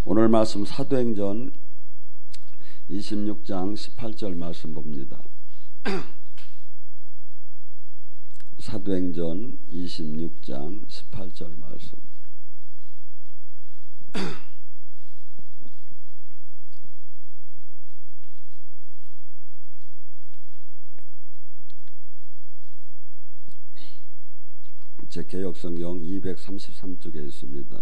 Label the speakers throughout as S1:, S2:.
S1: 오늘 말씀 사도행전 26장 18절 말씀 봅니다. 사도행전 26장 18절 말씀. 제 개역성경 233쪽에 있습니다.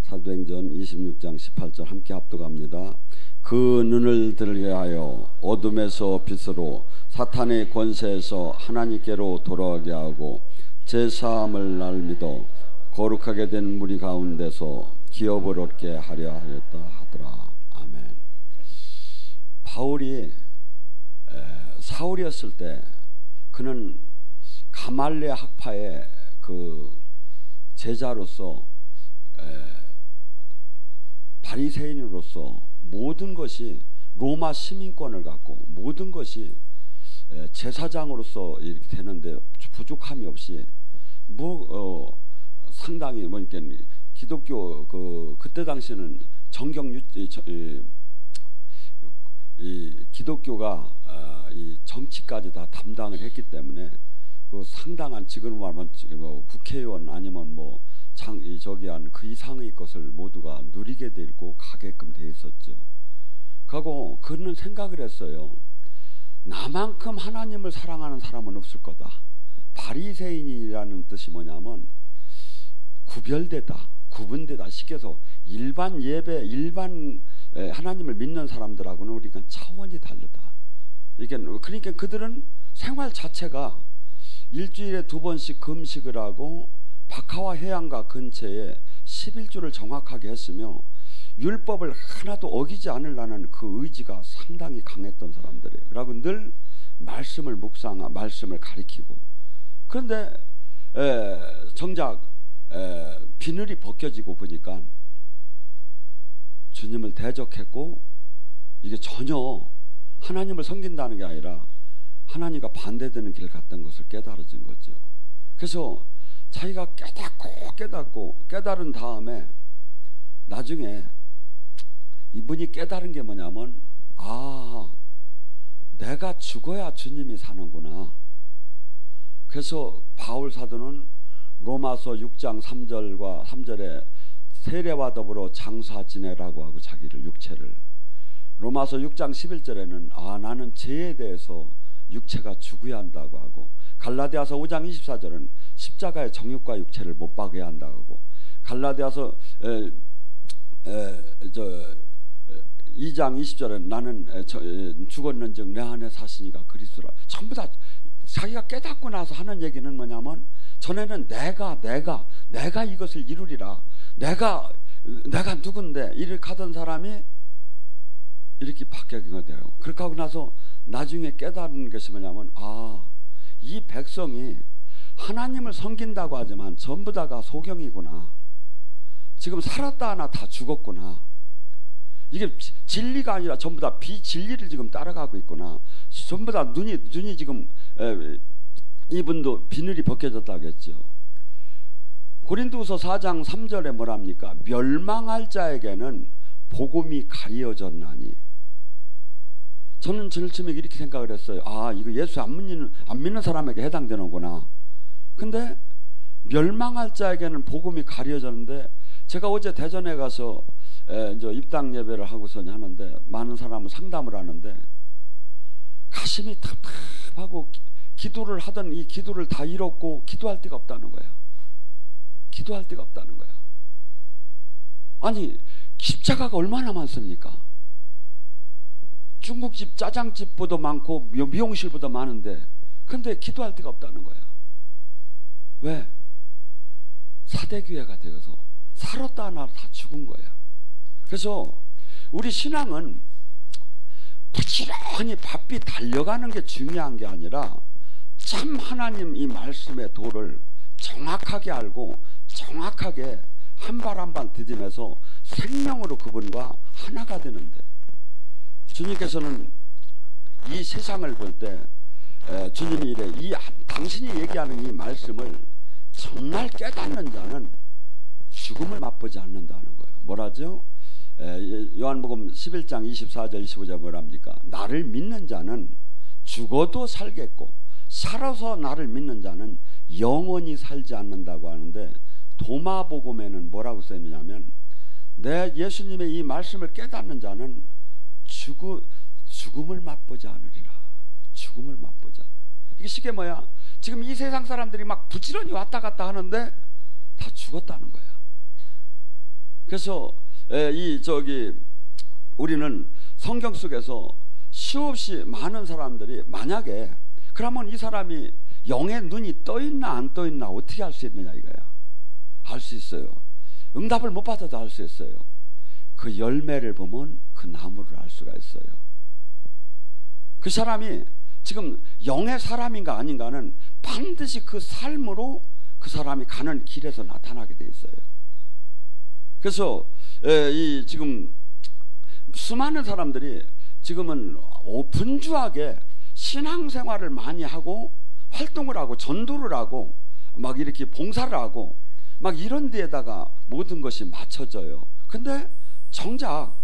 S1: 사도행전 26장 18절 함께 합독합니다. 그 눈을 들게 하여 어둠에서 빛으로 사탄의 권세에서 하나님께로 돌아가게 하고 제사함을 날 믿어 거룩하게 된 무리 가운데서 기업을 얻게 하려 하였다 하더라. 아멘. 바울이 사울이었을 때 그는 가말레 학파의 그 제자로서 바리새인으로서 모든 것이 로마 시민권을 갖고 모든 것이 제사장으로서 이렇게 되는데 부족함이 없이 상당히 기독교 그때 당시는 이 기독교가 이 정치까지 다 담당을 했기 때문에 그 상당한 지금 말하면 국회의원 아니면 그 이상의 것을 모두가 누리게 돼 있고 가게끔 돼 있었죠. 그리고 그는 생각을 했어요. 나만큼 하나님을 사랑하는 사람은 없을 거다. 바리새인이라는 뜻이 뭐냐면 구별되다, 구분되다. 시켜서 일반 예배, 일반 하나님을 믿는 사람들하고는 우리가 차원이 다르다. 그러니까 그들은 생활 자체가 일주일에 2번씩 금식을 하고 박하와 해안가 근처에 11조를 정확하게 했으며 율법을 하나도 어기지 않으려는 그 의지가 상당히 강했던 사람들이에요. 그리고 늘 말씀을 묵상하고 말씀을 가리키고. 그런데 정작 비늘이 벗겨지고 보니까 주님을 대적했고 이게 전혀 하나님을 섬긴다는 게 아니라 하나님과 반대되는 길 갔던 것을 깨달아진 거죠. 그래서 자기가 깨닫는 다음에 나중에 이분이 깨달은 게 뭐냐면 내가 죽어야 주님이 사는구나. 그래서 바울 사도는 로마서 6장 3절에 세례와 더불어 장사 지내라고 하고 자기를 육체를, 로마서 6장 11절에는 나는 죄에 대해서 육체가 죽어야 한다고 하고, 갈라디아서 5장 24절은 십자가의 정욕과 육체를 못 박아야 한다고 하고, 갈라디아서 2장 20절은 나는 죽었는즉 내 안에 사시니가 그리스도라. 전부 다 자기가 깨닫고 나서 하는 얘기는 뭐냐면 전에는 내가 이것을 이루리라, 내가 누군데 이렇게 하던 사람이 이렇게 바뀌게 돼요. 그렇게 하고 나서 나중에 깨달은 것이 뭐냐면 이 백성이 하나님을 섬긴다고 하지만 전부 다가 소경이구나. 지금 살았다 하나 다 죽었구나. 이게 진리가 아니라 전부 다 비진리를 지금 따라가고 있구나. 전부 다 눈이 지금 이분도 비늘이 벗겨졌다고 했죠. 고린도후서 4장 3절에 뭐랍니까? 멸망할 자에게는 복음이 가려졌나니. 저는 처음에 이렇게 생각을 했어요. 이거 예수 안 믿는 사람에게 해당되는구나. 근데 멸망할 자에게는 복음이 가려졌는데, 제가 어제 대전에 가서 이제 입당 예배를 하고서 하는데 많은 사람은 상담을 하는데 가슴이 답답하고 기도를 하던 이 기도를 다 잃었고 기도할 데가 없다는 거예요. 기도할 데가 없다는 거예요. 아니 십자가가 얼마나 많습니까? 중국집 짜장집보다 많고 미용실보다 많은데 근데 기도할 데가 없다는 거야. 왜? 사대교회가 되어서 살았다 하나 다 죽은 거야. 그래서 우리 신앙은 부지런히 바삐 달려가는 게 중요한 게 아니라 참 하나님 이 말씀의 도를 정확하게 알고 정확하게 한 발 한 발 디디면서 생명으로 그분과 하나가 되는데, 주님께서는 이 세상을 볼 때 주님이 이래, 당신이 얘기하는 이 말씀을 정말 깨닫는 자는 죽음을 맛보지 않는다는 거예요. 뭐라죠? 요한복음 11장 24절 25절 뭐랍니까? 나를 믿는 자는 죽어도 살겠고 살아서 나를 믿는 자는 영원히 살지 않는다고 하는데, 도마복음에는 뭐라고 써있느냐면 내 예수님의 이 말씀을 깨닫는 자는 죽음을 맛보지 않으리라. 죽음을 맛보지 않으리라. 이게 쉽게 뭐야? 지금 이 세상 사람들이 막 부지런히 왔다 갔다 하는데 다 죽었다는 거야. 그래서 우리는 성경 속에서 수없이 많은 사람들이, 만약에 그러면 이 사람이 영의 눈이 떠있나 안 떠있나 어떻게 알 수 있느냐 이거야. 알 수 있어요. 응답을 못 받아도 알 수 있어요. 그 열매를 보면 그 나무를 알 수가 있어요. 그 사람이 지금 영의 사람인가 아닌가는 반드시 그 삶으로 그 사람이 가는 길에서 나타나게 돼 있어요. 그래서 지금 수많은 사람들이 지금은 분주하게 신앙생활을 많이 하고 활동을 하고 전도를 하고 막 이렇게 봉사를 하고 막 이런 데에다가 모든 것이 맞춰져요. 근데 정작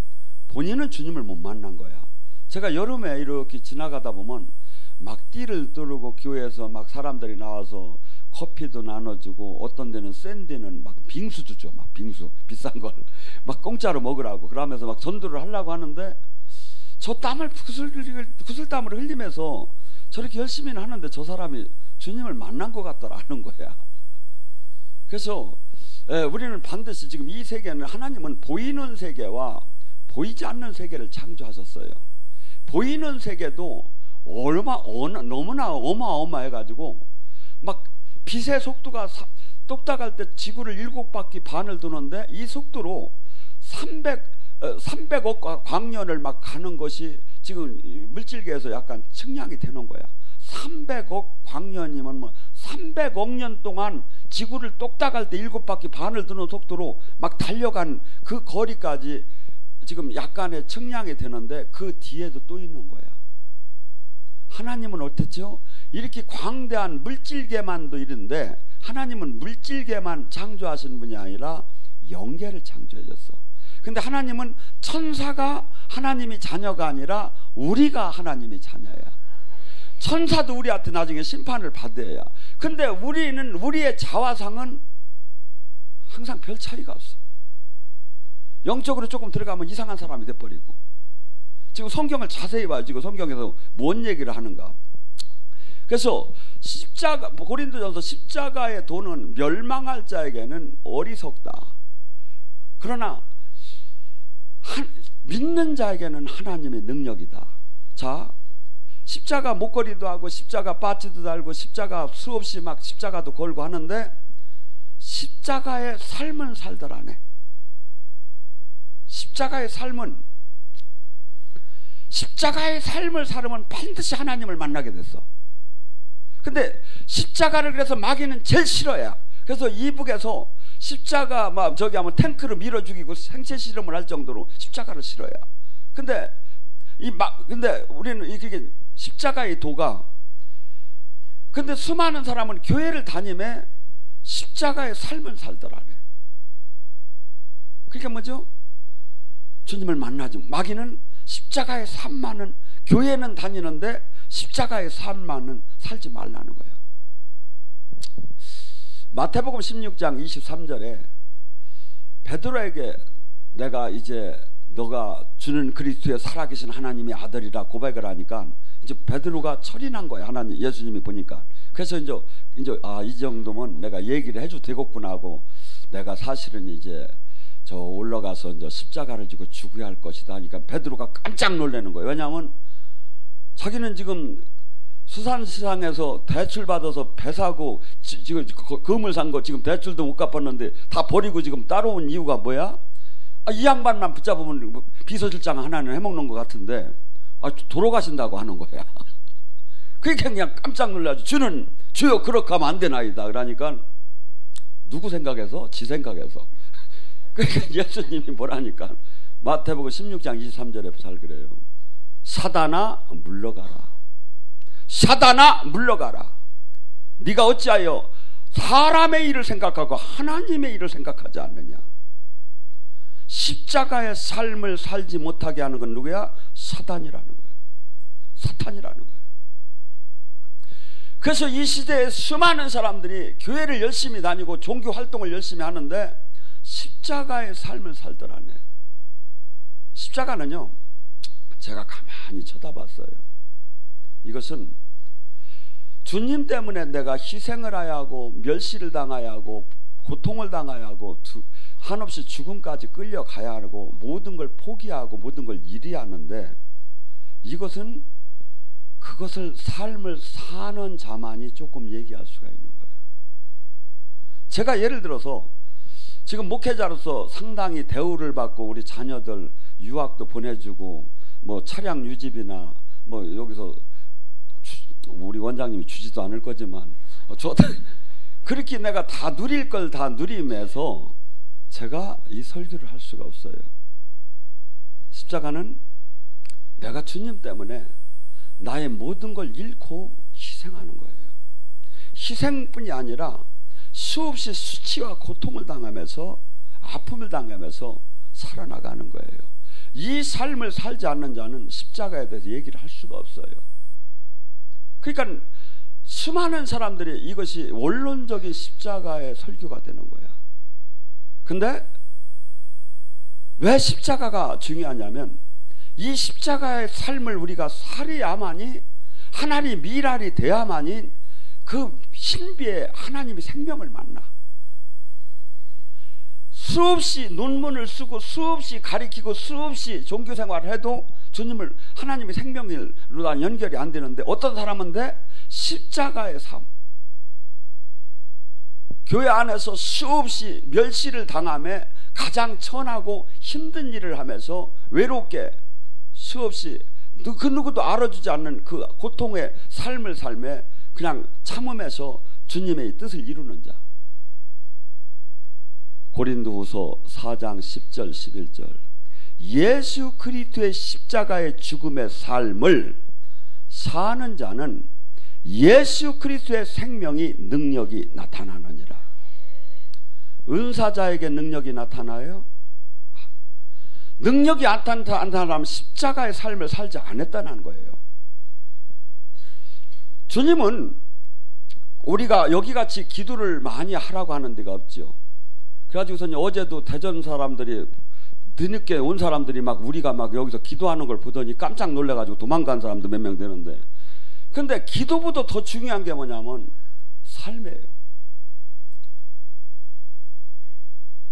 S1: 본인은 주님을 못 만난 거야. 제가 여름에 이렇게 지나가다 보면 막 띠를 두르고 교회에서 막 사람들이 나와서 커피도 나눠주고, 어떤 데는 센 데는 막 빙수도 줘. 막 빙수 비싼 걸 막 공짜로 먹으라고 그러면서 막 전도를 하려고 하는데, 저 땀을 구슬땀을 흘리면서 저렇게 열심히는 하는데 저 사람이 주님을 만난 것 같더라는 거야. 그래서 우리는 반드시 지금 이 세계는, 하나님은 보이는 세계와 보이지 않는 세계를 창조하셨어요. 보이는 세계도 너무나 어마어마해가지고 막 빛의 속도가 똑딱할 때 지구를 7바퀴 반을 도는데 이 속도로 300억 광년을 막 가는 것이 지금 물질계에서 약간 측량이 되는 거야. 300억 광년이면 뭐 300억 년 동안 지구를 똑딱할 때 7바퀴 반을 도는 속도로 막 달려간 그 거리까지 지금 약간의 측량이 되는데, 그 뒤에도 또 있는 거야. 하나님은 어땠죠? 이렇게 광대한 물질계만도 이런데, 하나님은 물질계만 창조하신 분이 아니라 영계를 창조하셨어. 근데 하나님은 천사가 하나님이 자녀가 아니라 우리가 하나님의 자녀야. 천사도 우리한테 나중에 심판을 받아야. 근데 우리는, 우리의 자화상은 항상 별 차이가 없어. 영적으로 조금 들어가면 이상한 사람이 돼버리고. 지금 성경을 자세히 봐요. 지금 성경에서 뭔 얘기를 하는가. 그래서 십자가, 고린도전서 십자가의 도는 멸망할 자에게는 어리석다. 그러나 믿는 자에게는 하나님의 능력이다. 자, 십자가 목걸이도 하고 십자가 바지도 달고 십자가 수없이 막 십자가도 걸고 하는데, 십자가의 삶은 살더라네. 십자가의 삶을 살으면 반드시 하나님을 만나게 됐어. 근데 십자가를 그래서 마귀는 제일 싫어야. 그래서 이북에서 십자가 막 저기 하면 탱크로 밀어 죽이고 생체 실험을 할 정도로 십자가를 싫어야. 근데 근데 우리는 이게 십자가의 도가, 근데 수많은 사람은 교회를 다니며 십자가의 삶을 살더라네. 그게 뭐죠? 주님을 만나죠. 마귀는 십자가의 삶만은, 교회는 다니는데 십자가의 삶만은 살지 말라는 거예요. 마태복음 16장 23절에 베드로에게 내가 이제 너가 주는 그리스도의 살아계신 하나님의 아들이라 고백을 하니까 이제 베드로가 철이 난 거야. 하나님, 예수님이 보니까. 그래서 이제 이 정도면 내가 얘기를 해도 되겠구나 하고, 내가 사실은 이제 저 올라가서 이제 십자가를 지고 죽어야 할 것이다 하니까 베드로가 깜짝 놀라는 거예요. 왜냐하면 자기는 지금 수산시장에서 대출 받아서 배 사고 지금 금을 산 거 지금 대출도 못 갚았는데 다 버리고 지금 따라온 이유가 뭐야? 이 양반만 붙잡으면 비서실장 하나는 해먹는 것 같은데 돌아가신다고 하는 거야. 그러니까 그냥 깜짝 놀라죠. 주여 그렇게 하면 안 되나이다. 그러니까 누구 생각해서? 지 생각해서. 그러니까 예수님이 뭐라니까 마태복음 16장 23절에 잘 그래요. 사단아 물러가라. 사단아 물러가라. 네가 어찌하여 사람의 일을 생각하고 하나님의 일을 생각하지 않느냐. 십자가의 삶을 살지 못하게 하는 건 누구야? 사단이라는 거예요. 사탄이라는 거예요. 그래서 이 시대에 수많은 사람들이 교회를 열심히 다니고 종교 활동을 열심히 하는데 십자가의 삶을 살더라네. 십자가는요, 제가 가만히 쳐다봤어요. 이것은 주님 때문에 내가 희생을 해야 하고 멸시를 당해야 하고 고통을 당해야 하고 한없이 죽음까지 끌려가야 하고 모든 걸 포기하고 모든 걸 잃어야 하는데, 이것은 그것을 삶을 사는 자만이 조금 얘기할 수가 있는 거예요. 제가 예를 들어서 지금 목회자로서 상당히 대우를 받고 우리 자녀들 유학도 보내주고 뭐 차량 유지비나 뭐 여기서 우리 원장님이 주지도 않을 거지만 그렇게 내가 다 누릴 걸 다 누리면서 제가 이 설교를 할 수가 없어요. 십자가는 내가 주님 때문에 나의 모든 걸 잃고 희생하는 거예요. 희생뿐이 아니라 수없이 수치와 고통을 당하면서 아픔을 당하면서 살아나가는 거예요. 이 삶을 살지 않는 자는 십자가에 대해서 얘기를 할 수가 없어요. 그러니까 수많은 사람들이 이것이 원론적인 십자가의 설교가 되는 거야. 근데 왜 십자가가 중요하냐면 이 십자가의 삶을 우리가 살아야만이 하나님 미랄이 돼야만이 그 신비의 하나님의 생명을 만나. 수없이 논문을 쓰고 수없이 가리키고 수없이 종교생활을 해도 주님을 하나님의 생명으로 연결이 안 되는데, 어떤 사람은 십자가의 삶, 교회 안에서 수없이 멸시를 당하며 가장 천하고 힘든 일을 하면서 외롭게 수없이 그 누구도 알아주지 않는 그 고통의 삶을 살며 그냥 참으면서 주님의 뜻을 이루는 자. 고린도후서 4장 10절 11절 예수 그리스도의 십자가의 죽음의 삶을 사는 자는 예수 그리스도의 생명이 능력이 나타나느니라. 은사자에게 능력이 나타나요? 능력이 안 나타나면 십자가의 삶을 살지 않았다는 거예요. 주님은 우리가 여기같이 기도를 많이 하라고 하는 데가 없죠. 그래가지고서 어제도 대전 사람들이 뒤늦게 온 사람들이 막 우리가 막 여기서 기도하는 걸 보더니 깜짝 놀래가지고 도망간 사람도 몇 명 되는데, 근데 기도보다 더 중요한 게 뭐냐면 삶이에요.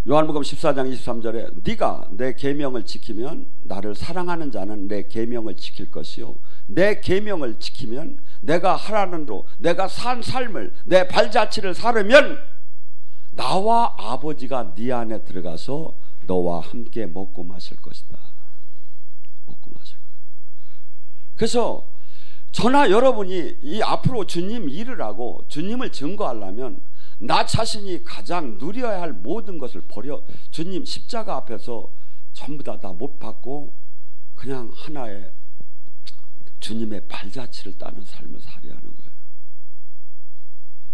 S1: 요한복음 14장 23절에 네가 내 계명을 지키면 나를 사랑하는 자는 내 계명을 지킬 것이요 내 계명을 지키면 내가 하라는 대로 내가 산 삶을 내 발자취를 살으면 나와 아버지가 네 안에 들어가서 너와 함께 먹고 마실 것이다. 먹고 마실 거예요. 그래서 저나 여러분이 이 앞으로 주님 일을 하고 주님을 증거하려면 나 자신이 가장 누려야 할 모든 것을 버려 주님 십자가 앞에서 전부 다 못 받고 그냥 하나의 주님의 발자취를 따는 삶을 살아야 하는 거예요.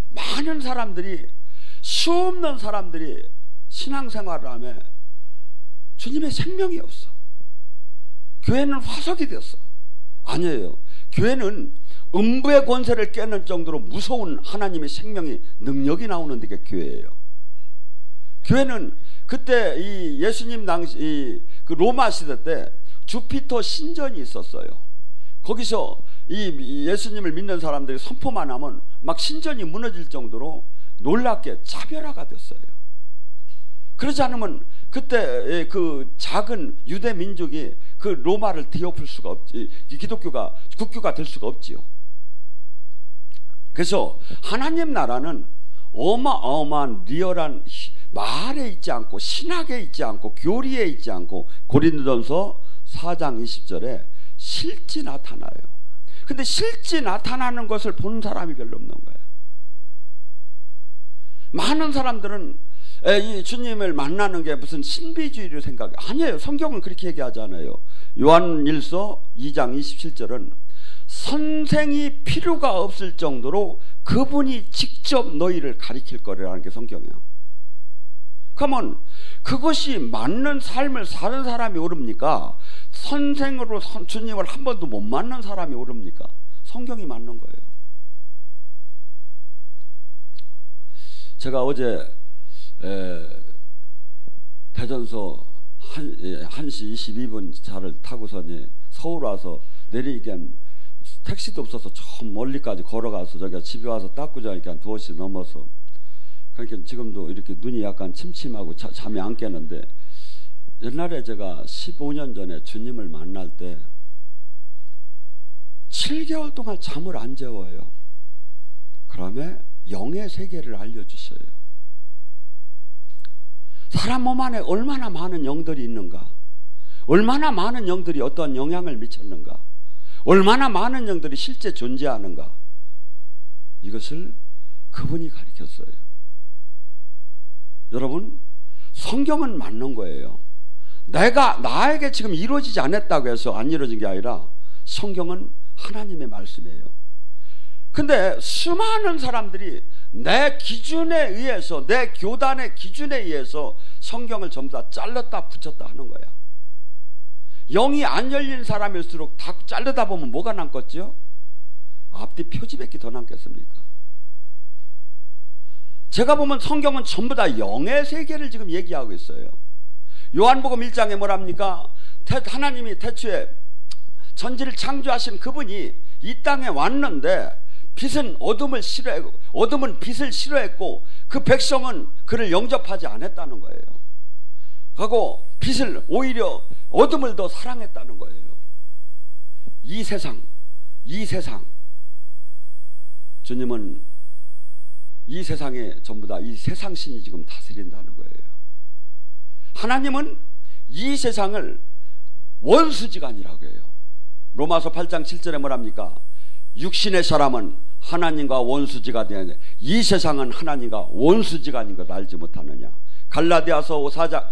S1: 많은 사람들이, 수없는 사람들이 신앙생활을 하며 주님의 생명이 없어. 교회는 화석이 됐어. 아니에요. 교회는 음부의 권세를 깨는 정도로 무서운 하나님의 생명이 능력이 나오는 데가 교회예요. 교회는 그때 이 예수님 당시 그 로마 시대 때 주피터 신전이 있었어요. 거기서 이 예수님을 믿는 사람들이 선포만 하면 막 신전이 무너질 정도로 놀랍게 차별화가 됐어요. 그러지 않으면 그때 그 작은 유대 민족이 그 로마를 뒤엎을 수가 없지, 기독교가 국교가 될 수가 없지요. 그래서 하나님 나라는 어마어마한 리얼한 말에 있지 않고 신학에 있지 않고 교리에 있지 않고 고린도전서 4장 20절에 실제 나타나요. 근데 실제 나타나는 것을 보는 사람이 별로 없는 거예요. 많은 사람들은 이 주님을 만나는 게 무슨 신비주의로 생각해. 아니에요. 성경은 그렇게 얘기하잖아요. 요한일서 2장 27절은 선생이 필요가 없을 정도로 그분이 직접 너희를 가리킬 거라는 게 성경이에요. 그러면 그것이 맞는 삶을 사는 사람이 오릅니까? 선생으로 주님을 한 번도 못 만난 사람이 오릅니까? 성경이 맞는 거예요. 제가 어제 대전서 1시 22분 차를 타고서니 서울 와서 내리니까 택시도 없어서 저 멀리까지 걸어가서 저기 집에 와서 닦고 자니까 2시 넘어서, 그러니까 지금도 이렇게 눈이 약간 침침하고 잠이 안 깨는데, 옛날에 제가 15년 전에 주님을 만날 때 7개월 동안 잠을 안 재워요. 그러면 영의 세계를 알려주셔요. 사람 몸 안에 얼마나 많은 영들이 있는가, 얼마나 많은 영들이 어떠한 영향을 미쳤는가, 얼마나 많은 영들이 실제 존재하는가, 이것을 그분이 가르쳤어요. 여러분, 성경은 맞는 거예요. 나에게 지금 이루어지지 않았다고 해서 안 이루어진 게 아니라 성경은 하나님의 말씀이에요. 근데 수많은 사람들이 내 기준에 의해서, 내 교단의 기준에 의해서 성경을 전부 다 잘랐다 붙였다 하는 거야. 영이 안 열린 사람일수록 다 자르다 보면 뭐가 남겠죠? 앞뒤 표지밖에 더 남겠습니까? 제가 보면 성경은 전부 다 영의 세계를 지금 얘기하고 있어요. 요한복음 1장에 뭐랍니까? 하나님이 태초에 천지를 창조하신 그분이 이 땅에 왔는데, 빛은 어둠을 싫어했고, 어둠은 빛을 싫어했고, 그 백성은 그를 영접하지 않았다는 거예요. 하고 빛을, 오히려 어둠을 더 사랑했다는 거예요. 이 세상 주님은 이 세상에 전부 다 이 세상신이 지금 다스린다는 거예요. 하나님은 이 세상을 원수지간이라고 해요. 로마서 8장 7절에 뭐랍니까? 육신의 사람은 하나님과 원수지가 되는데 이 세상은 하나님과 원수지간인 것 알지 못하느냐. 갈라디아서 4장,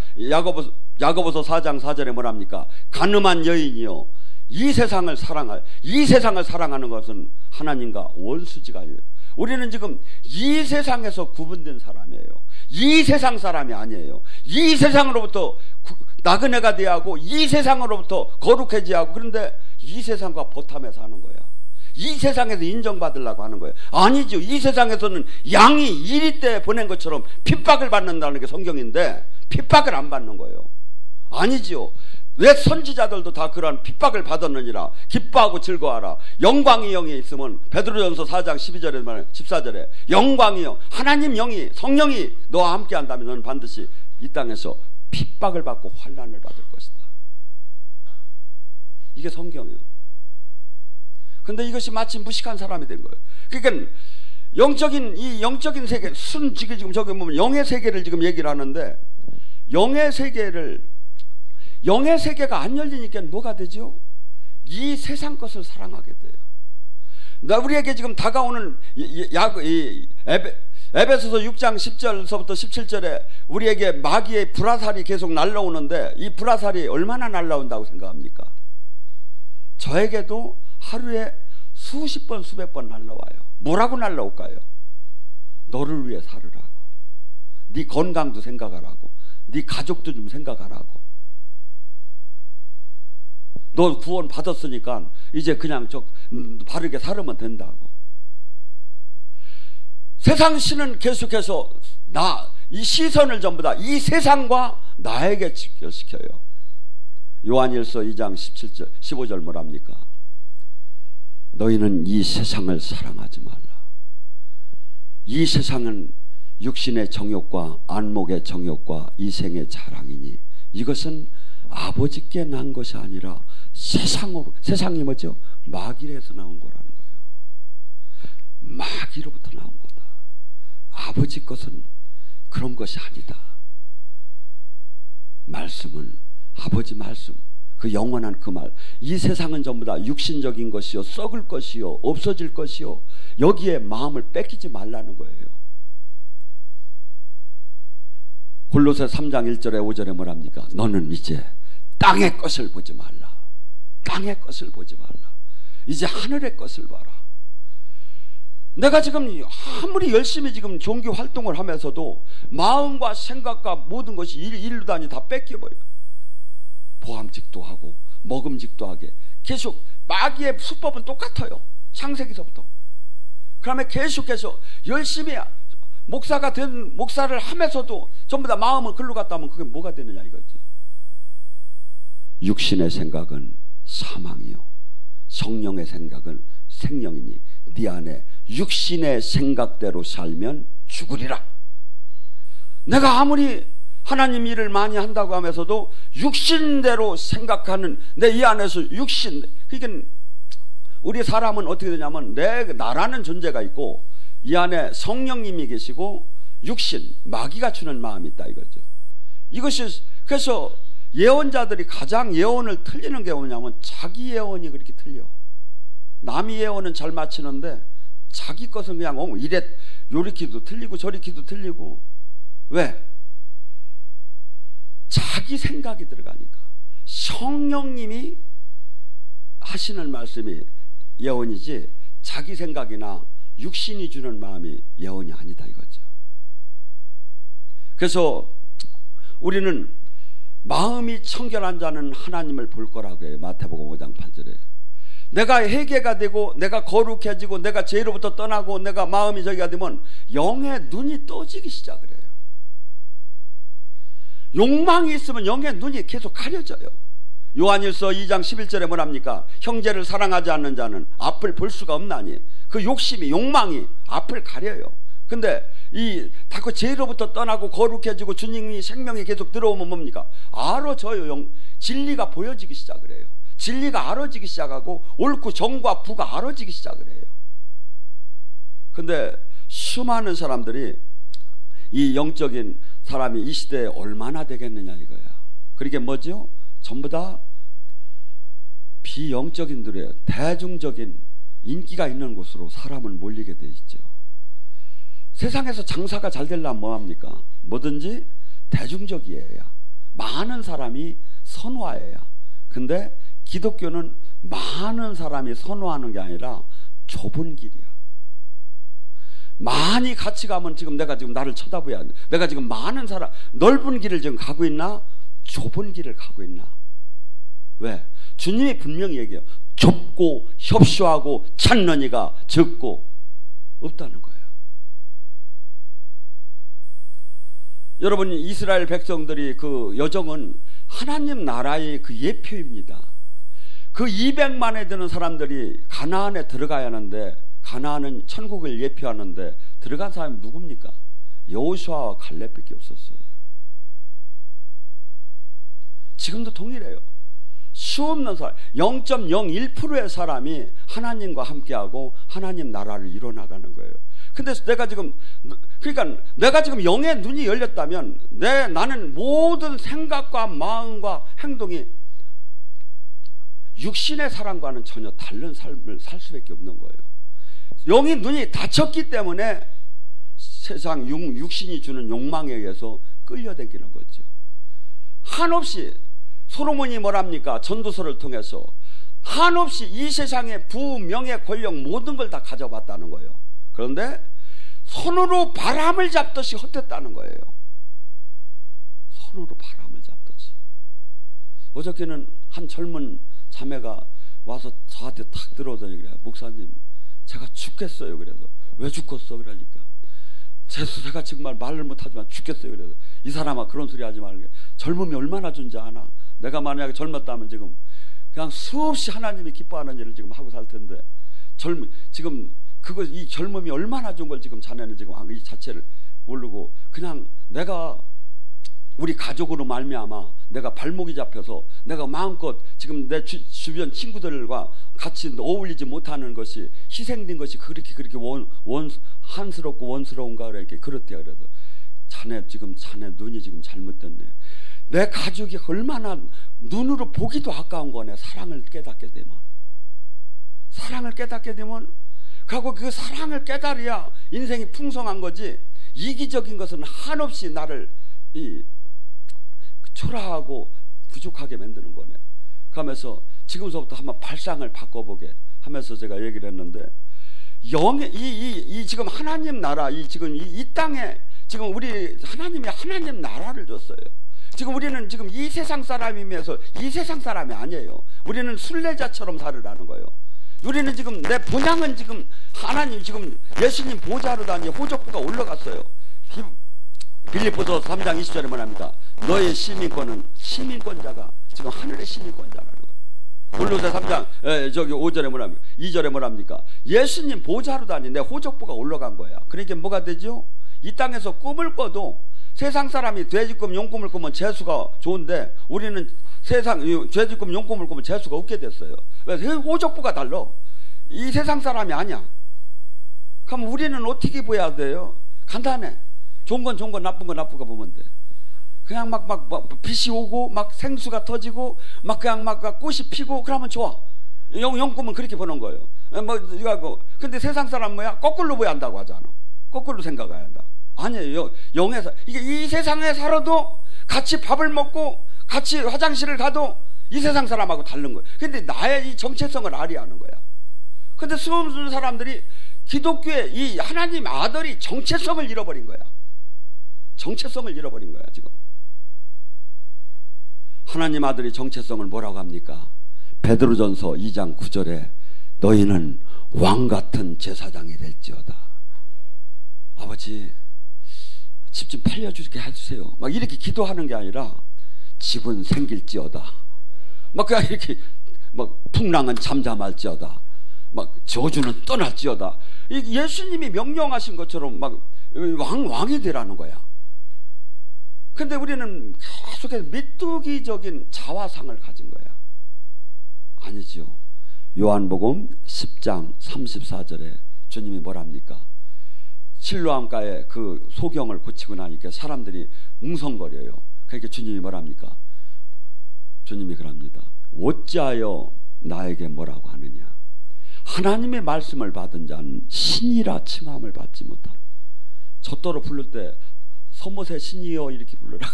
S1: 야고보서 4장 4절에 뭐랍니까? 가늠한 여인이요, 이 세상을 사랑하는 것은 하나님과 원수지간이에요. 우리는 지금 이 세상에서 구분된 사람이에요. 이 세상 사람이 아니에요. 이 세상으로부터 나그네가 돼야 하고, 이 세상으로부터 거룩해져야 하고, 그런데 이 세상과 보탐에 사는 거야. 이 세상에서 인정받으려고 하는 거예요. 아니죠. 이 세상에서는 양이 이리 때 보낸 것처럼 핍박을 받는다는 게 성경인데 핍박을 안 받는 거예요. 아니죠. 왜 선지자들도 다 그러한 핍박을 받았느니라. 기뻐하고 즐거워하라. 영광의 영이 있으면, 베드로전서 4장 12절에 말해 14절에 영광의 영, 하나님 영이, 성령이 너와 함께 한다면 너는 반드시 이 땅에서 핍박을 받고 환난을 받을 것이다. 이게 성경이에요. 근데 이것이 마치 무식한 사람이 된 거예요. 그러니까 영적인 세계, 지금 저기 보면 영의 세계를 지금 얘기를 하는데, 영의 세계가 안 열리니까 뭐가 되죠? 이 세상 것을 사랑하게 돼요. 우리에게 지금 다가오는 에베소서 6장 10절서부터 17절에 우리에게 마귀의 불화살이 계속 날라오는데, 이 불화살이 얼마나 날라온다고 생각합니까? 저에게도 하루에 수십 번 수백 번 날라와요. 뭐라고 날라올까요? 너를 위해 살으라고, 네 건강도 생각하라고, 네 가족도 좀 생각하라고, 너 구원 받았으니까 이제 그냥 바르게 살으면 된다고. 세상 신은 계속해서 이 시선을 전부 다 이 세상과 나에게 직결시켜요. 요한일서 2장 17절 15절 뭐랍니까? 너희는 이 세상을 사랑하지 말라. 이 세상은 육신의 정욕과 안목의 정욕과 이생의 자랑이니 이것은 아버지께 난 것이 아니라 세상이 뭐죠? 마귀에서 나온 거라는 거예요. 마귀로부터 나온 거다. 아버지 것은 그런 것이 아니다. 말씀은 아버지 말씀, 그 영원한 그 말. 이 세상은 전부 다 육신적인 것이요, 썩을 것이요, 없어질 것이요, 여기에 마음을 뺏기지 말라는 거예요. 골로새 3장 1절에 5절에 뭐랍니까? 너는 이제 땅의 것을 보지 말라. 땅의 것을 보지 말라. 이제 하늘의 것을 봐라. 내가 지금 아무리 열심히 지금 종교 활동을 하면서도 마음과 생각과 모든 것이 일로 다니 다 뺏겨버려요. 보암직도 하고 먹음직도 하게 계속 마귀의 수법은 똑같아요. 창세기서부터. 그러면 계속해서 열심히 목사를 하면서도 전부 다 마음을 글로 갔다 하면 그게 뭐가 되느냐 이거죠. 육신의 생각은 사망이요 성령의 생각은 생명이니 네 안에 육신의 생각대로 살면 죽으리라. 내가 아무리 하나님 일을 많이 한다고 하면서도 육신대로 생각하는 내 이 안에서 육신, 그러니까 우리 사람은 어떻게 되냐면 나라는 존재가 있고 이 안에 성령님이 계시고 육신, 마귀가 주는 마음이 있다 이거죠. 이것이 그래서 예언자들이 가장 예언을 틀리는 게 뭐냐면 자기 예언이 그렇게 틀려. 남의 예언은 잘 맞히는데 자기 것은 그냥 요리키도 틀리고 저리키도 틀리고. 왜? 자기 생각이 들어가니까. 성령님이 하시는 말씀이 예언이지 자기 생각이나 육신이 주는 마음이 예언이 아니다 이거죠. 그래서 우리는 마음이 청결한 자는 하나님을 볼 거라고 해요. 마태복음 5장 8절에. 내가 회개가 되고 내가 거룩해지고 내가 죄로부터 떠나고 내가 마음이 저기가 되면 영의 눈이 떠지기 시작을 해요. 욕망이 있으면 영의 눈이 계속 가려져요. 요한일서 2장 11절에 뭐랍니까? 형제를 사랑하지 않는 자는 앞을 볼 수가 없나니. 그 욕심이 욕망이 앞을 가려요. 근데 그 죄로부터 떠나고 거룩해지고 주님이 생명이 계속 들어오면 뭡니까? 알아져요. 진리가 보여지기 시작을 해요. 진리가 알아지기 시작하고 옳고 정과 부가 알아지기 시작을 해요. 근데 수많은 사람들이 이 영적인 사람이 이 시대에 얼마나 되겠느냐 이거야. 그러게 뭐죠? 전부 다 비영적인들이에요. 대중적인 인기가 있는 곳으로 사람을 몰리게 돼 있죠. 세상에서 장사가 잘 되려면 뭐합니까? 뭐든지 대중적이어야, 많은 사람이 선호해야. 근데 기독교는 많은 사람이 선호하는 게 아니라 좁은 길이야. 많이 같이 가면 지금 내가 지금 나를 쳐다봐야 돼. 내가 지금 많은 사람, 넓은 길을 지금 가고 있나? 좁은 길을 가고 있나? 왜? 주님이 분명히 얘기해요. 좁고 협소하고 찾는 이가 적고 없다는 거예요. 여러분, 이스라엘 백성들이 그 여정은 하나님 나라의 그 예표입니다. 그 200만에 드는 사람들이 가나안에 들어가야 하는데, 가나안은 천국을 예표하는데 들어간 사람이 누굽니까? 여호수아와 갈렙밖에 없었어요. 지금도 동일해요. 수없는 사람, 0.01%의 사람이 하나님과 함께하고 하나님 나라를 이뤄나가는 거예요. 근데 내가 지금 영의 눈이 열렸다면 나는 모든 생각과 마음과 행동이 육신의 사람과는 전혀 다른 삶을 살 수밖에 없는 거예요. 영의 눈이 닫혔기 때문에 세상 육신이 주는 욕망에 의해서 끌려다니는 거죠. 한없이 솔로몬이 뭐랍니까? 전도서를 통해서 한없이 이 세상의 부, 명예, 권력 모든 걸 다 가져봤다는 거예요. 그런데 손으로 바람을 잡듯이 헛됐다는 거예요. 손으로 바람을 잡듯이. 어저께는 한 젊은 자매가 와서 저한테 탁 들어오더니 그래요. 목사님, 제가 죽겠어요. 그래서 왜 죽겠어? 그러니까 제가 정말 말을 못하지만 죽겠어요. 그래서 이 사람아, 그런 소리 하지 말게. 젊음이 얼마나 존재 아나? 내가 만약에 젊었다면 지금 그냥 수없이 하나님이 기뻐하는 일을 지금 하고 살 텐데, 지금 이 젊음이 얼마나 좋은 걸 지금 자네는 지금 이 자체를 모르고 그냥 내가 우리 가족으로 말미암아 내가 발목이 잡혀서 내가 마음껏 지금 내 주변 친구들과 같이 어울리지 못하는 것이 희생된 것이 그렇게 한스럽고 원스러운가 이렇게 그렇대요. 그래서 자네 눈이 지금 잘못됐네. 내 가족이 얼마나 눈으로 보기도 아까운 거네. 사랑을 깨닫게 되면 그리고 그 사랑을 깨달아야 인생이 풍성한 거지. 이기적인 것은 한없이 나를 초라하고 부족하게 만드는 거네. 그러면서 지금서부터 한번 발상을 바꿔보게 하면서 제가 얘기를 했는데, 영의 이 지금 하나님 나라 지금 이 땅에 지금 우리 하나님이 하나님 나라를 줬어요. 지금 우리는 지금 이 세상 사람이면서 이 세상 사람이 아니에요. 우리는 순례자처럼 살으라는 거예요. 우리는 지금 내 본향은 지금 하나님 지금 예수님 보좌로 다니 호족부가 올라갔어요. 빌립보서 3장 20절에 뭐랍니까? 너의 시민권은 시민권자가 지금 하늘의 시민권자라는 거예요. 골로새 3장 저기 5절에 뭐랍니까? 2절에 뭐랍니까? 예수님 보좌로 다니 내 호족부가 올라간 거야. 그러니까 뭐가 되죠? 이 땅에서 꿈을 꿔도 세상 사람이 돼지꿈 용꿈을 꾸면 재수가 좋은데 우리는 세상 돼지꿈 용꿈을 꾸면 재수가 없게 됐어요. 왜? 호족부가 달라. 이 세상 사람이 아니야. 그럼 우리는 어떻게 보여야 돼요? 간단해. 좋은 건 좋은 거, 나쁜 건 나쁜 거 보면 돼. 그냥 막 빛이 오고 막 생수가 터지고 막 그냥 막 꽃이 피고 그러면 좋아. 용꿈은 그렇게 보는 거예요. 근데 세상 사람 뭐야? 거꾸로 보야 한다고 하잖아. 거꾸로 생각해야 한다. 아니에요. 영에서 이게 이 세상에 살아도 같이 밥을 먹고 같이 화장실을 가도 이 세상 사람하고 다른 거예요. 근데 나의 이 정체성을 알아야 하는 거야. 근데 수많은 사람들이 기독교의 이 하나님 아들이 정체성을 잃어버린 거야. 정체성을 잃어버린 거야 지금. 하나님 아들이 정체성을 뭐라고 합니까? 베드로전서 2장 9절에 너희는 왕같은 제사장이 될지어다. 아버지 집 좀 팔려주게 해주세요. 막 이렇게 기도하는 게 아니라 집은 생길지어다. 막 그냥 이렇게 막 풍랑은 잠잠할지어다. 막 저주는 떠날지어다. 예수님이 명령하신 것처럼 막 왕이 되라는 거야. 근데 우리는 계속해서 메뚜기적인 자화상을 가진 거야. 아니죠. 요한복음 10장 34절에 주님이 뭐랍니까? 실로암가에 그 소경을 고치고 나니까 사람들이 웅성거려요. 그러니까 주님이 뭐랍니까? 주님이 그럽니다. 어찌하여 나에게 뭐라고 하느냐? 하나님의 말씀을 받은 자는 신이라 칭함을 받지 못하라. 젖도로 부를 때 서못의 신이여 이렇게 불러라.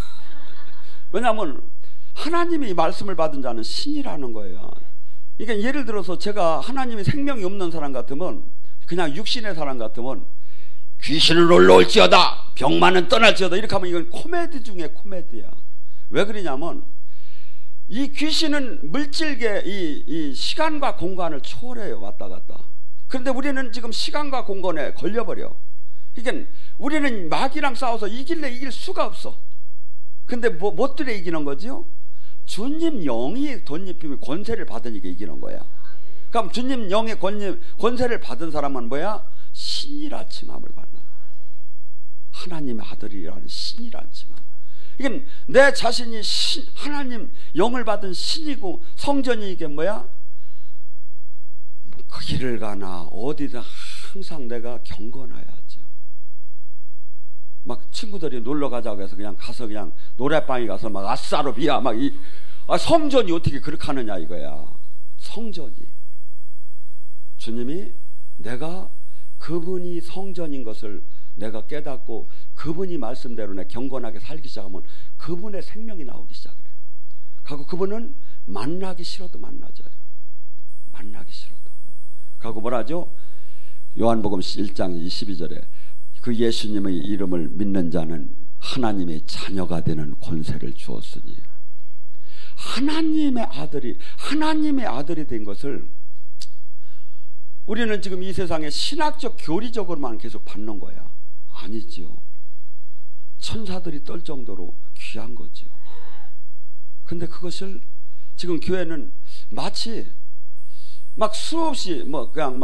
S1: 왜냐하면 하나님이 말씀을 받은 자는 신이라는 거예요. 그러니까 예를 들어서 제가 하나님이 생명이 없는 사람 같으면, 그냥 육신의 사람 같으면 귀신은 올라올지어다 병만은 떠날지어다 이렇게 하면 이건 코미디 중에 코미디야. 왜 그러냐면 이 귀신은 물질계 이 시간과 공간을 초월해요. 왔다 갔다. 그런데 우리는 지금 시간과 공간에 걸려버려. 그러니까 우리는 마귀랑 싸워서 이길 수가 없어. 근데 뭐 때문에 이기는 거죠? 주님 영이 덧입히면 권세를 받으니까 이기는 거야. 그럼 주님 영의 권세를 받은 사람은 뭐야? 신이라 칭함을 받는, 하나님의 아들이라는 신이라는 칭함. 이게 내 자신이 하나님 영을 받은 신이고 성전이 이게 뭐야? 그 길을 가나 어디든 항상 내가 경건해야죠. 막 친구들이 놀러 가자고 해서 그냥 가서 그냥 노래방에 가서 막 아싸로비야 막 성전이 어떻게 그렇게 하느냐 이거야. 성전이 주님이 내가 그분이 성전인 것을 내가 깨닫고 그분이 말씀대로 내 경건하게 살기 시작하면 그분의 생명이 나오기 시작해요. 그리고 그분은 만나기 싫어도 만나져요. 만나기 싫어도. 그리고 뭐라죠? 요한복음 1장 22절에 그 예수님의 이름을 믿는 자는 하나님의 자녀가 되는 권세를 주었으니, 하나님의 아들이 된 것을 우리는 지금 이 세상에 신학적 교리적으로만 계속 받는 거야. 아니죠. 천사들이 떨 정도로 귀한 거죠. 근데 그것을 지금 교회는 마치 막 수없이 그냥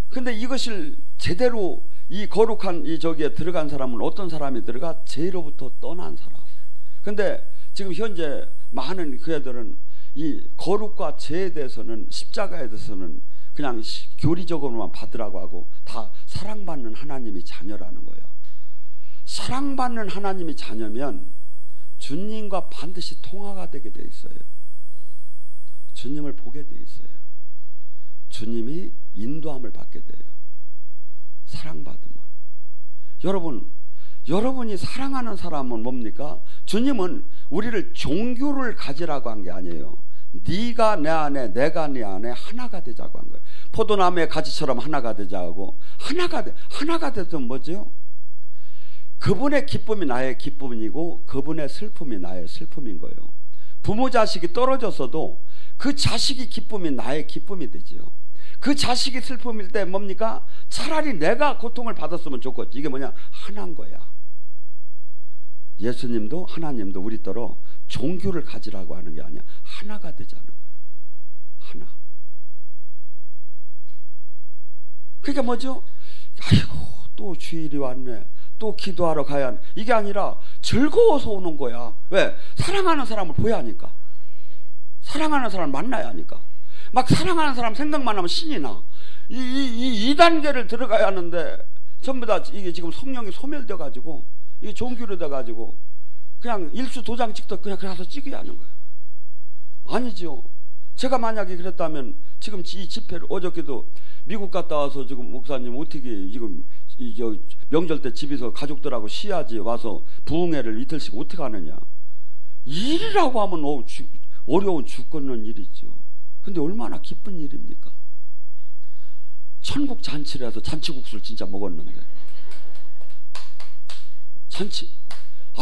S1: 근데 이것을 제대로 이 거룩한 이 저기에 들어간 사람은 어떤 사람이 들어가? 죄로부터 떠난 사람. 근데 지금 현재 많은 교회들은 이 거룩과 죄에 대해서는, 십자가에 대해서는 그냥 교리적으로만 받으라고 하고 다 사랑받는 하나님이 자녀라는 거예요. 사랑받는 하나님이 자녀면 주님과 반드시 통화가 되게 돼 있어요. 주님을 보게 돼 있어요. 주님이 인도함을 받게 돼요. 사랑받으면. 여러분이 사랑하는 사람은 뭡니까? 주님은 우리를 종교를 가지라고 한 게 아니에요. 네가 내 안에 내가 네 안에 하나가 되자고 한 거예요. 포도나무의 가지처럼 하나가 되자고. 하나가 되면 뭐죠? 그분의 기쁨이 나의 기쁨이고 그분의 슬픔이 나의 슬픔인 거예요. 부모 자식이 떨어졌어도 그 자식이 기쁨이 나의 기쁨이 되죠. 그 자식이 슬픔일 때 뭡니까? 차라리 내가 고통을 받았으면 좋겠지. 이게 뭐냐? 하나인 거야. 예수님도 하나님도 우리더러 종교를 가지라고 하는 게 아니야. 하나가 되자는 거예요. 하나. 그러니까 뭐죠? 아이고 또 주일이 왔네. 또 기도하러 가야 하네. 이게 아니라 즐거워서 오는 거야. 왜? 사랑하는 사람을 보여야 하니까. 사랑하는 사람을 만나야 하니까. 막 사랑하는 사람 생각만 하면 신이 나. 이 단계를 들어가야 하는데 전부 다 이게 지금 성령이 소멸돼 가지고 이게 종교로 돼 가지고 그냥 일수 도장 찍도 그냥 가서 찍어야 하는 거예요. 아니죠. 제가 만약에 그랬다면 지금 이 집회를 어저께도 미국 갔다 와서 지금 목사님 어떻게 지금 저 명절 때 집에서 가족들하고 쉬야지 와서 부흥회를 이틀씩 어떻게 하느냐. 일이라고 하면 어려운 죽겠는 일이죠. 근데 얼마나 기쁜 일입니까? 천국 잔치를 해서 잔치국수를 진짜 먹었는데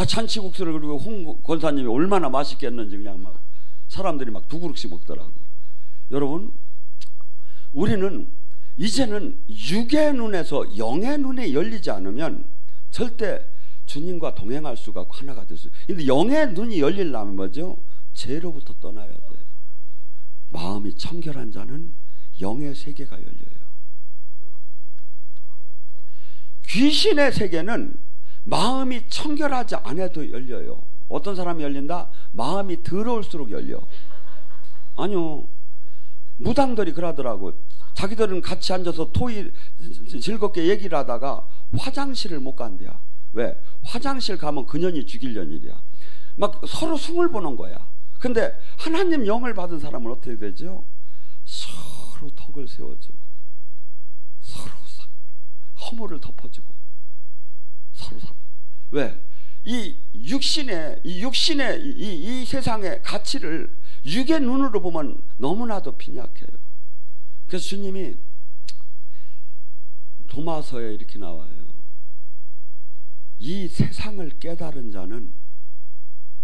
S1: 잔치국수를 그리고 홍 권사님이 얼마나 맛있겠는지 그냥 막 사람들이 막 두 그릇씩 먹더라고. 여러분, 우리는 이제는 육의 눈에서 영의 눈에 열리지 않으면 절대 주님과 동행할 수가 없고 하나가 될 수 있어요. 근데 영의 눈이 열리려면 뭐죠? 죄로부터 떠나야 돼요. 마음이 청결한 자는 영의 세계가 열려요. 귀신의 세계는 마음이 청결하지 않아도 열려요. 어떤 사람이 열린다? 마음이 더러울수록 열려. 아니요. 무당들이 그러더라고. 자기들은 같이 앉아서 즐겁게 얘기를 하다가 화장실을 못 간대야. 왜? 화장실 가면 그년이 죽이려는 일이야. 막 서로 숨을 보는 거야. 근데 하나님 영을 받은 사람은 어떻게 되죠? 서로 덕을 세워주고 서로 허물을 덮어주고 서로 왜? 이 육신의 이 세상의 가치를 육의 눈으로 보면 너무나도 빈약해요. 그래서 주님이 도마서에 이렇게 나와요. 이 세상을 깨달은 자는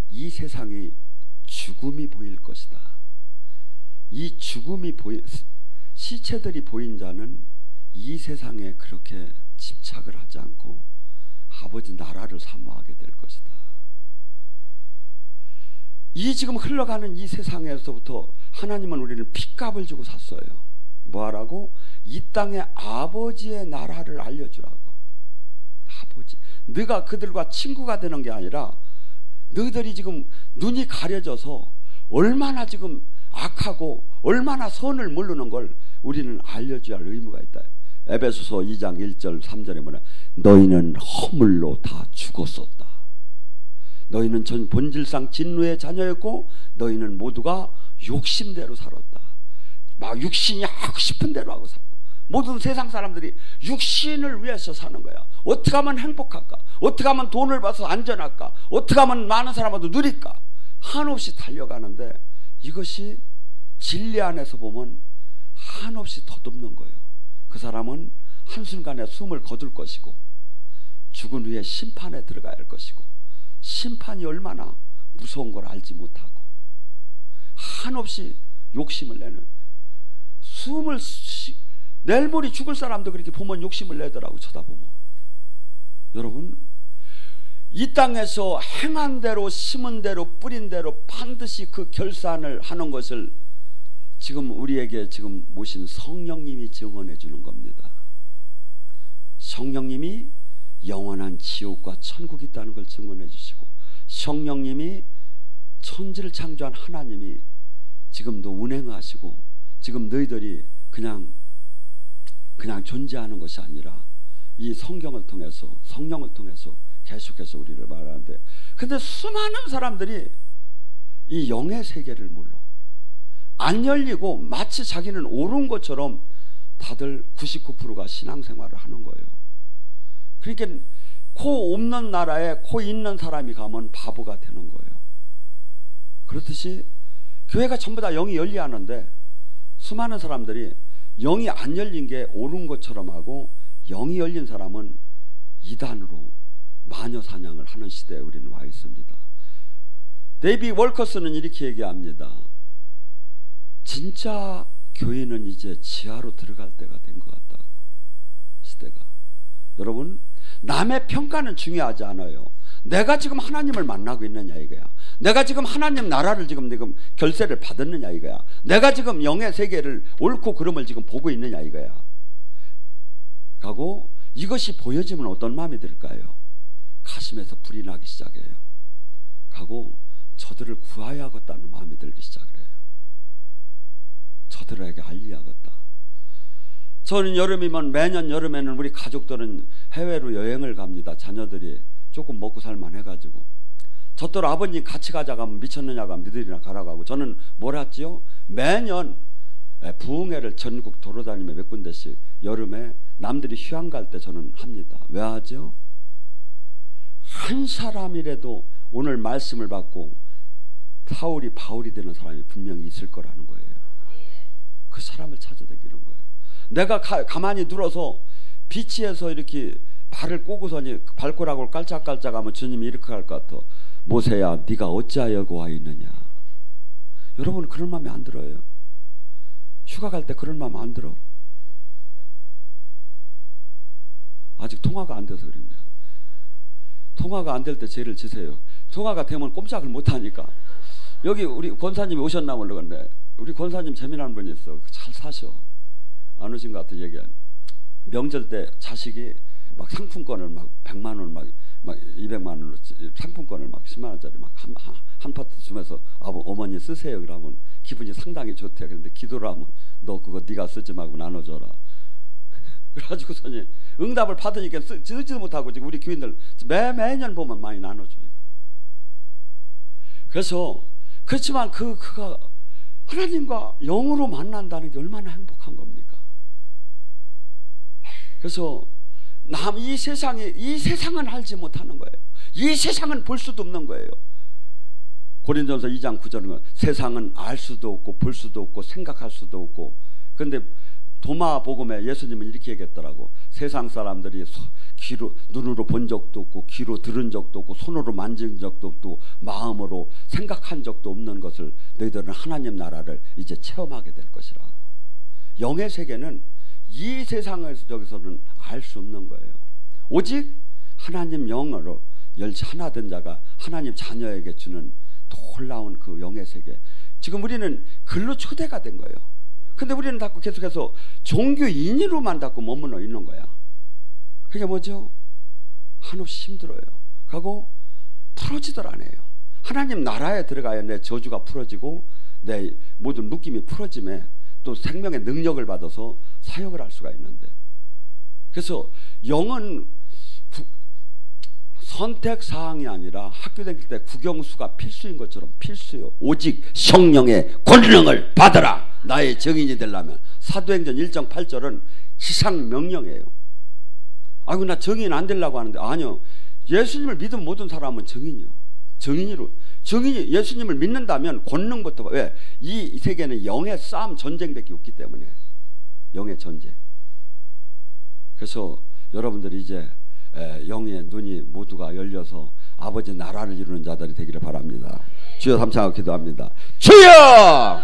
S1: 이 세상이 죽음이 보일 것이다. 이 죽음이 시체들이 보인 자는 이 세상에 그렇게 집착을 하지 않고 아버지 나라를 사모하게 될 것이다. 이 지금 흘러가는 이 세상에서부터 하나님은 우리는 핏값을 주고 샀어요. 뭐하라고? 이 땅에 아버지의 나라를 알려주라고. 아버지, 네가 그들과 친구가 되는 게 아니라 너희들이 지금 눈이 가려져서 얼마나 지금 악하고 얼마나 선을 모르는 걸 우리는 알려줘야 할 의무가 있다. 에베소서 2장 1절 3절에 뭐냐? 너희는 허물로 다 죽었었다. 너희는 전 본질상 진노의 자녀였고 너희는 모두가 욕심대로 살았다. 막 육신이 하고 싶은 대로 하고 살고 모든 세상 사람들이 육신을 위해서 사는 거야. 어떻게 하면 행복할까? 어떻게 하면 돈을 벌어서 안전할까? 어떻게 하면 많은 사람한테 누릴까? 한없이 달려가는데 이것이 진리 안에서 보면 한없이 더듬는 거예요. 그 사람은 한순간에 숨을 거둘 것이고 죽은 후에 심판에 들어가야 할 것이고 심판이 얼마나 무서운 걸 알지 못하고 한없이 욕심을 내는 내일 모레 죽을 사람도 그렇게 보면 욕심을 내더라고. 쳐다보면. 여러분, 이 땅에서 행한 대로 심은 대로 뿌린 대로 반드시 그 결산을 하는 것을 지금 우리에게 지금 모신 성령님이 증언해 주는 겁니다. 성령님이 영원한 지옥과 천국이 있다는 걸 증언해 주시고 성령님이 천지를 창조한 하나님이 지금도 운행하시고 지금 너희들이 그냥 존재하는 것이 아니라 이 성경을 통해서 성령을 통해서 계속해서 우리를 말하는데 근데 수많은 사람들이 이 영의 세계를 몰라. 안 열리고 마치 자기는 옳은 것처럼 다들 99%가 신앙생활을 하는 거예요. 그러니까 코 없는 나라에 코 있는 사람이 가면 바보가 되는 거예요. 그렇듯이 교회가 전부 다 영이 열려야 하는데 수많은 사람들이 영이 안 열린 게 옳은 것처럼 하고 영이 열린 사람은 이단으로 마녀 사냥을 하는 시대에 우리는 와 있습니다. 데이비 월커스는 이렇게 얘기합니다. 진짜 교회는 이제 지하로 들어갈 때가 된 것 같다고. 시대가. 여러분, 남의 평가는 중요하지 않아요. 내가 지금 하나님을 만나고 있느냐 이거야. 내가 지금 하나님 나라를 지금 결세를 받았느냐 이거야. 내가 지금 영의 세계를 옳고 그름을 지금 보고 있느냐 이거야. 가고 이것이 보여지면 어떤 마음이 들까요? 가슴에서 불이 나기 시작해요. 가고 저들을 구하야겠다는 마음이 들기 시작해요. 저들에게 알려야겠다. 저는 여름이면 매년 여름에는 우리 가족들은 해외로 여행을 갑니다. 자녀들이 조금 먹고 살만 해가지고. 저들 아버님 같이 가자고 하면 미쳤느냐고 하면 니들이나 가라고 하고, 저는 뭘 했지요? 매년 부흥회를 전국 돌아다니며 몇 군데씩 여름에 남들이 휴양 갈 때 저는 합니다. 왜 하죠? 한 사람이라도 오늘 말씀을 받고 사울이 바울이 되는 사람이 분명히 있을 거라는 거예요. 그 사람을 찾아다니는 거예요. 내가 가만히 누워서 비치에서 이렇게 발을 꼬고서니 발가락을 깔짝깔짝하면 주님이 이렇게 할 것 같아. 모세야, 네가 어찌하여 여기 와 있느냐. 여러분, 그런 마음이 안 들어요? 휴가 갈 때 그런 마음 안 들어? 아직 통화가 안 돼서 그럽니다. 통화가 안 될 때 죄를 지세요. 통화가 되면 꼼짝을 못 하니까. 여기 우리 권사님이 오셨나 모르겠네. 우리 권사님 재미난 분이 있어. 잘 사셔. 안 오신 것 같아. 얘기하는. 명절 때 자식이 막 상품권을 막 100만 원 막 200만 원으로 상품권을 막 10만 원짜리 막 한 파트 주면서 어머니 쓰세요. 그러면 기분이 상당히 좋대요. 그런데 기도를 하면 너 그거 네가 쓰지 말고 나눠줘라. 그래가지고서는 응답을 받으니까 쓰지도 못하고 지금 우리 교인들 매년 보면 많이 나눠줘. 그래서 그렇지만 그가 하나님과 영으로 만난다는 게 얼마나 행복한 겁니까? 그래서 이 세상은 알지 못하는 거예요. 이 세상은 볼 수도 없는 거예요. 고린도전서 2장 9절은 세상은 알 수도 없고 볼 수도 없고 생각할 수도 없고. 그런데 도마 복음에 예수님은 이렇게 얘기했더라고. 세상 사람들이 눈으로 본 적도 없고 귀로 들은 적도 없고 손으로 만진 적도 없고 마음으로 생각한 적도 없는 것을 너희들은 하나님 나라를 이제 체험하게 될 것이라고. 영의 세계는 이 세상에서는 알 수 없는 거예요. 오직 하나님 영으로 하나 된 자가 하나님 자녀에게 주는 놀라운 그 영의 세계. 지금 우리는 글로 초대가 된 거예요. 근데 우리는 자꾸 계속해서 종교인으로만 자꾸 머물러 있는 거야. 그게 뭐죠? 한없이 힘들어요. 하고 풀어지들 않아요. 하나님 나라에 들어가야 내 저주가 풀어지고 내 모든 묶임이 풀어짐에 또 생명의 능력을 받아서 사역을 할 수가 있는데, 그래서 영은 선택사항이 아니라 학교 다닐 때 국영수가 필수인 것처럼 필수요. 오직 성령의 권능을 받아라. 나의 증인이 되려면. 사도행전 1장 8절은 지상명령이에요. 아이고 나 증인 안 되려고 하는데, 아니요. 예수님을 믿은 모든 사람은 증인이요. 증인이 예수님을 믿는다면 권능부터. 왜? 이 세계는 영의 싸움 전쟁밖에 없기 때문에. 영의 전쟁. 그래서 여러분들이 이제 영의 눈이 모두가 열려서 아버지 나라를 이루는 자들이 되기를 바랍니다. 주여 삼창하고 기도합니다. 주여!